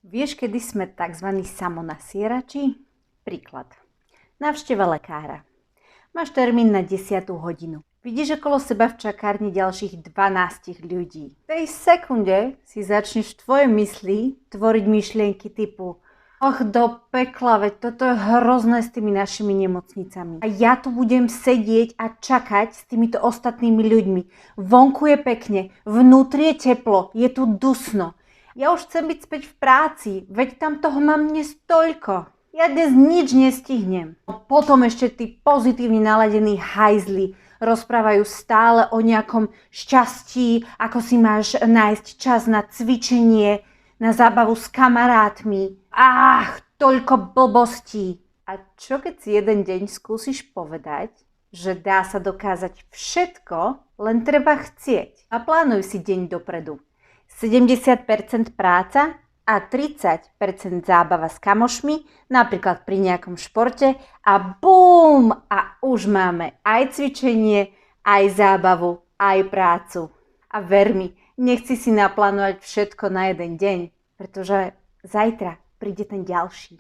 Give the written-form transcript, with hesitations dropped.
Vieš, kedy sme tzv. Samonasierači? Príklad. Návšteva lekára. Máš termín na 10. hodinu. Vidíš okolo seba v čakárni ďalších 12 ľudí. V tej sekunde si začneš v tvojej mysli tvoriť myšlienky typu do pekla, veď toto je hrozné s tými našimi nemocnicami. A ja tu budem sedieť a čakať s týmito ostatnými ľuďmi. Vonku je pekne, vnútri je teplo, je tu dusno. Ja už chcem byť späť v práci, veď tam toho mám dnes toľko. Ja dnes nič nestihnem. Potom ešte tí pozitívne naladení hajzli rozprávajú stále o nejakom šťastí, ako si máš nájsť čas na cvičenie, na zábavu s kamarátmi. Toľko blbostí. A čo keď si jeden deň skúsiš povedať, že dá sa dokázať všetko, len treba chcieť. A plánuj si deň dopredu. 70% práca a 30% zábava s kamošmi, napríklad pri nejakom športe a bum! A už máme aj cvičenie, aj zábavu, aj prácu. A ver mi, nechci si naplánovať všetko na jeden deň, pretože zajtra príde ten ďalší.